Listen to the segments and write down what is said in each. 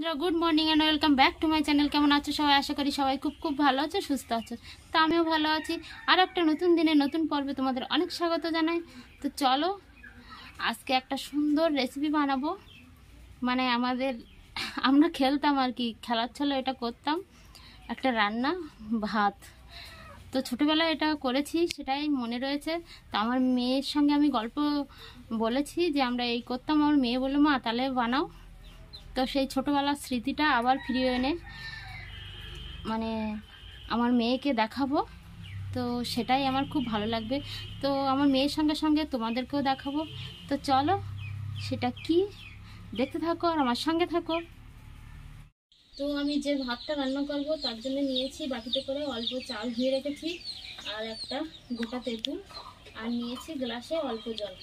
বন্ধুরা, good morning and welcome back to my channel. কেমন আছো সবাই? আশা করি সবাই খুব খুব ভালো আছো, সুস্থ আছো। তো আমিও ভালো আছি। আর একটা নতুন দিনে নতুন পর্বে তোমাদের অনেক স্বাগত জানাই। তো চলো আজকে একটা সুন্দর রেসিপি বানাবো। মানে আমরা খেলতাম আর কি, খেলার ছলে এটা করতাম, একটা রান্না ভাত। তো ছোটোবেলায় এটা করেছি, সেটাই মনে রয়েছে। তো আমার মেয়ের সঙ্গে আমি গল্প বলেছি যে আমরা এই করতাম। আমার মেয়ে বললো, মা তাহলে বানাও। তো সেই ছোটোবেলার স্মৃতিটা আবার ফিরিয়ে এনে মানে আমার মেয়েকে দেখাবো। তো সেটাই আমার খুব ভালো লাগবে। তো আমার মেয়ের সঙ্গে সঙ্গে তোমাদেরকেও দেখাবো। তো চলো সেটা কি দেখতে থাকো আর আমার সঙ্গে থাকো। তো আমি যে ভাতটা রান্না করব তার জন্য নিয়েছি বাটিতে করে অল্প চাল ধুয়ে রেখেছি, আর একটা গোটা তেঁতুল, আর নিয়েছি গ্লাসে অল্প জল।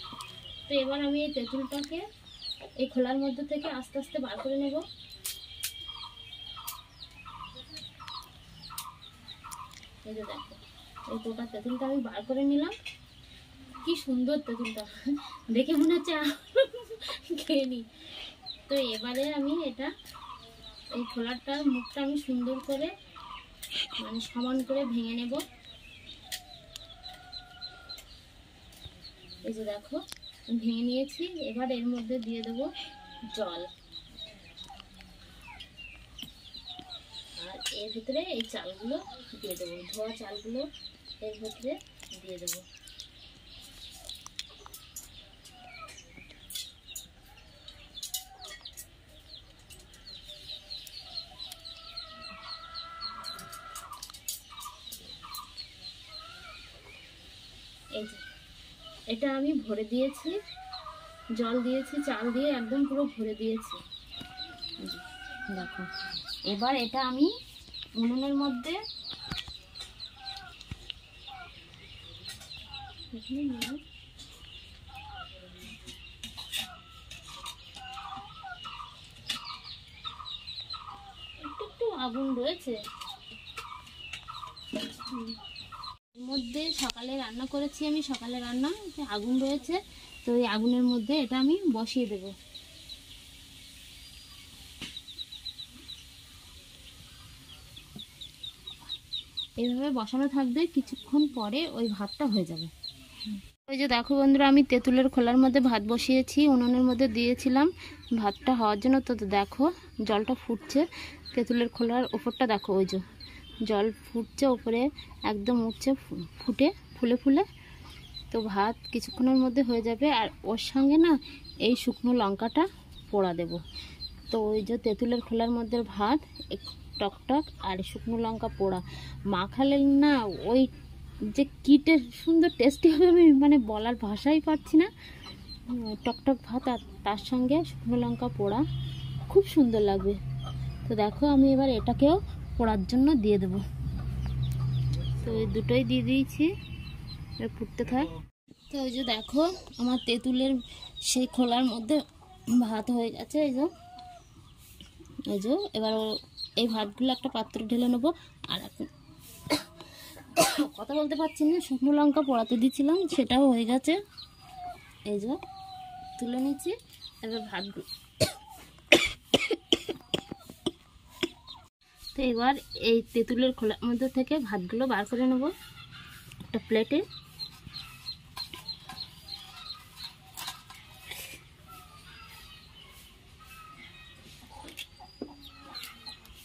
তো এবার আমি এই তেঁতুলটাকে এই খোলার মধ্যে থেকে আস্তে আস্তে বার করে নেব। এই যে দেখো, এই গোটা তেঁতুলটা আমি বার করে নিলাম। কি সুন্দর তেঁতুলটা, দেখে মনে হচ্ছে খেয়ে নি। তো এবারে আমি এটা এই খোলাটার মুখটা আমি সুন্দর করে সমান করে ভেঙে নেব। এই যে দেখো ভেঙে নিয়েছি। এবার এর মধ্যে দিয়ে দেবো জল, আর এর ভিতরে এই চালগুলো দিয়ে দেবো, ধোয়া চালগুলো এর ভিতরে দিয়ে দেবো। এই যে এটা আমি ভরে দিয়েছি, জল দিয়েছি, চাল দিয়ে একদম পুরো ভরে দিয়েছি। দেখো এবার এটা আমি উনুনের মধ্যে একটু আগুন রয়েছে, এর মধ্যে সকালে রান্না করেছি আমি, সকালে রান্না আগুন রয়েছে। তো এই আগুনের মধ্যে এটা আমি বসিয়ে দেব। এইভাবে বসানো থাকবে, কিছুক্ষণ পরে ওই ভাতটা হয়ে যাবে। ওই যে দেখো বন্ধুরা, আমি তেঁতুলের খোলার মধ্যে ভাত বসিয়েছি, উনুনের মধ্যে দিয়েছিলাম ভাতটা হওয়ার জন্য। তো দেখো জলটা ফুটছে, তেঁতুলের খোলার ওপরটা দেখো, ওই যে জল ফুটছে ওপরে, একদম উঠছে ফুটে ফুলে ফুলে। তো ভাত কিছুক্ষণের মধ্যে হয়ে যাবে। আর ওর সঙ্গে না এই শুকনো লঙ্কাটা পোড়া দেব। তো ওই যে তেঁতুলের খোলার মধ্যে ভাত টকটক আর শুকনো লঙ্কা পোড়া মাখালে না, ওই যে কী সুন্দর টেস্টি হবে, আমি বলার ভাষাই পারছি না। টকটক ভাত আর তার সঙ্গে শুকনো লঙ্কা পোড়া খুব সুন্দর লাগবে। তো দেখো আমি এবার এটাকেও পোড়ার জন্য দিয়ে দেব। তো এই দুটোই দিয়ে দিয়েছি, ফুটতে থাক। তো ওই যে দেখো আমার তেঁতুলের সেই খোলার মধ্যে ভাত হয়ে গেছে। এই যে এবার এই ভাতগুলো একটা পাত্রে ঢেলে নেবো। আর কথা বলতে পারছি না, শুকনো লঙ্কা পোড়াতে দিয়েছিলাম, সেটাও হয়ে গেছে। এই যে তুলে নিচ্ছি এবার ভাতগুলো। তো এবার এই তেঁতুলের খোলার মধ্যে থেকে ভাতগুলো বার করে নেব একটা প্লেটে।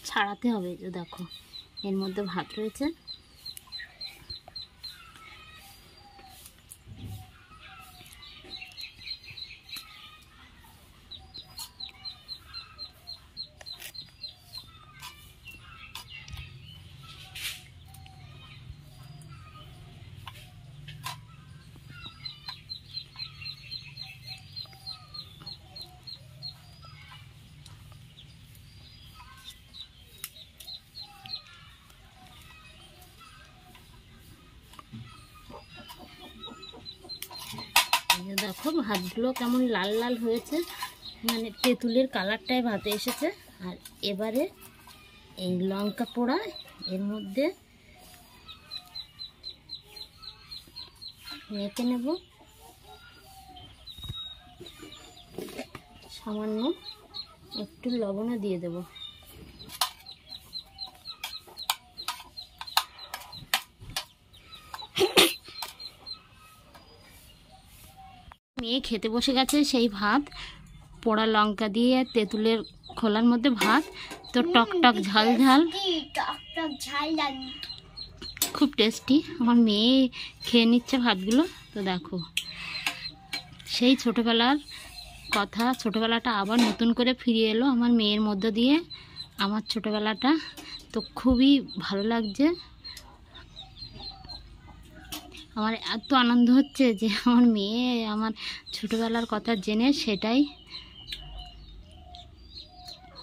ছাড়াতে হবে, যে দেখো এর মধ্যে ভাত রয়েছে। দেখো ভাতগুলো কেমন লাল লাল হয়েছে, তেঁতুলের কালারটাই ভাতে এসেছে। আর এবারে এই লঙ্কা পোড়া এর মধ্যে মেখে নেব সামান্য। একটু লবণও দিয়ে দেব। মেয়ে খেতে বসে গেছে সেই ভাত, পোড়া লঙ্কা দিয়ে তেঁতুলের খোলার মধ্যে ভাত, তো টক টক ঝাল ঝাল, খুব টেস্টি। আমার মেয়ে খেয়ে নিচ্ছে ভাতগুলো। তো দেখো, সেই ছোটোবেলার কথা, ছোটোবেলাটা আবার নতুন করে ফিরে এলো আমার মেয়ের মধ্য দিয়ে, আমার ছোটোবেলাটা। তো খুবই ভালো লাগছে, আমার এত আনন্দ হচ্ছে যে আমার মেয়ে আমার ছোটোবেলার কথা জেনে সেটাই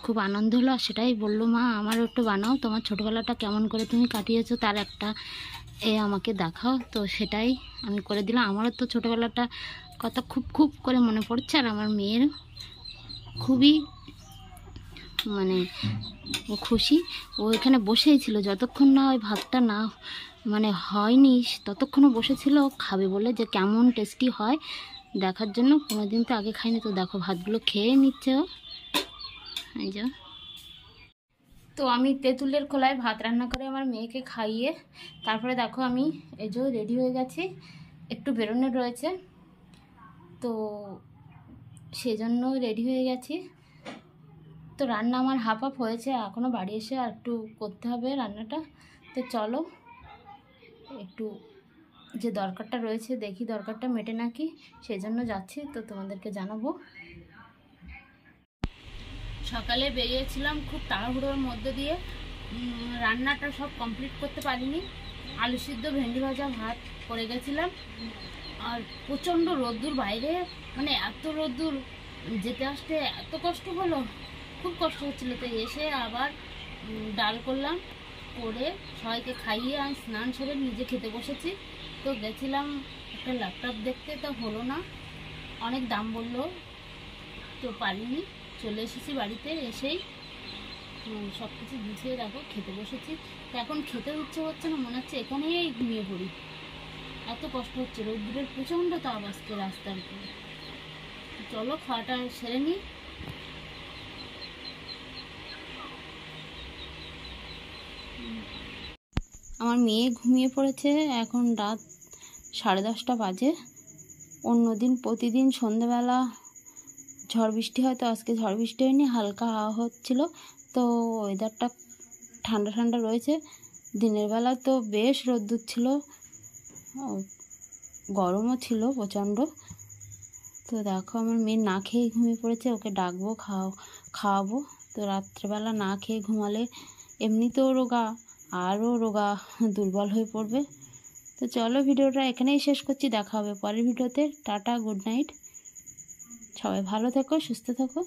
খুব আনন্দ হলো। আর সেটাই বললো, মা আমার একটু বানাও, তোমার ছোটোবেলাটা কেমন করে তুমি কাটিয়েছো তার একটা আমাকে দেখাও। তো সেটাই আমি করে দিলাম। আমারও তো ছোটোবেলাটা কথা খুব খুব করে মনে পড়ছে, আর আমার মেয়ের খুবই মানে খুশি। ও এখানে বসেই ছিল, যতক্ষণ না ওই ভাতটা না হয়নি ততক্ষণও বসেছিল খাবে বলে, যে কেমন টেস্টি হয় দেখার জন্য। কোনোদিন তো আগে খাইনি। তো দেখো ভাতগুলো খেয়ে নিচ্ছে ও, এই যে। তো আমি তেঁতুলের খোলায় ভাত রান্না করে আমার মেয়েকে খাইয়ে তারপরে দেখো আমি এই যে রেডি হয়ে গেছি, একটু বেরোনোর রয়েছে, তো সেজন্য রেডি হয়ে গেছি। তো রান্না আমার হাফ হাফ হয়েছে, এখনও বাড়ি এসে আর একটু করতে হবে রান্নাটা। তো চলো একটু যে দরকারটা রয়েছে দেখি দরকারটা মেটে নাকি, সেজন্য যাচ্ছি, তো তোমাদেরকে জানাবো। সকালে বেরিয়েছিলাম খুব তাড়াহুড়োর মধ্যে দিয়ে, রান্নাটা সব কমপ্লিট করতে পারিনি। আলু সিদ্ধ, ভেন্ডি ভাজা, ভাত করে গেছিলাম। আর প্রচণ্ড রোদ্দুর বাইরে, এত রোদ্দুর, যেতে আসতে এত কষ্ট হলো, খুব কষ্ট হচ্ছিলো। তো এসে আবার ডাল করলাম, করে সবাইকে খাইয়ে আমি স্নান সেরে নিজে খেতে বসেছি। তো গেছিলাম একটা ল্যাপটপ দেখতে, তো হলো না, অনেক দাম বললো, তো পারিনি। চলে এসেছি বাড়িতে, এসেই সব কিছু গুছিয়ে দেখো খেতে বসেছি। তো এখন খেতে ইচ্ছে হচ্ছে না, মনে হচ্ছে এখানেই ঘুমিয়ে পড়ি, এত কষ্ট হচ্ছে। রোদ্দুরের প্রচণ্ড তাপ আসছে রাস্তার উপরে। চলো খাওয়াটা সেরে নিই। আমার মেয়ে ঘুমিয়ে পড়েছে, এখন রাত 10:30 বাজে। অন্যদিন প্রতিদিন সন্ধেবেলা ঝড় বৃষ্টি হয়, তো আজকে ঝড় বৃষ্টি হয়নি, হালকা হাওয়া হচ্ছিল। তো ওয়েদারটা ঠান্ডা ঠান্ডা রয়েছে। দিনের বেলা তো বেশ রোদ্দুর ছিল, গরমও ছিল প্রচণ্ড। তো দেখো আমার মেয়ে না খেয়ে ঘুমিয়ে পড়েছে, ওকে ডাকবো খাওয়াবো। তো রাত্রেবেলা না খেয়ে ঘুমালে এমনিতেও রোগা, আরও রোগা, দুর্বল হয়ে পড়বে। তো চলো ভিডিওটা এখানেই শেষ করছি, দেখা হবে পরের ভিডিওতে। টাটা, গুড নাইট, সবাই ভালো থেকো, সুস্থ থেকো।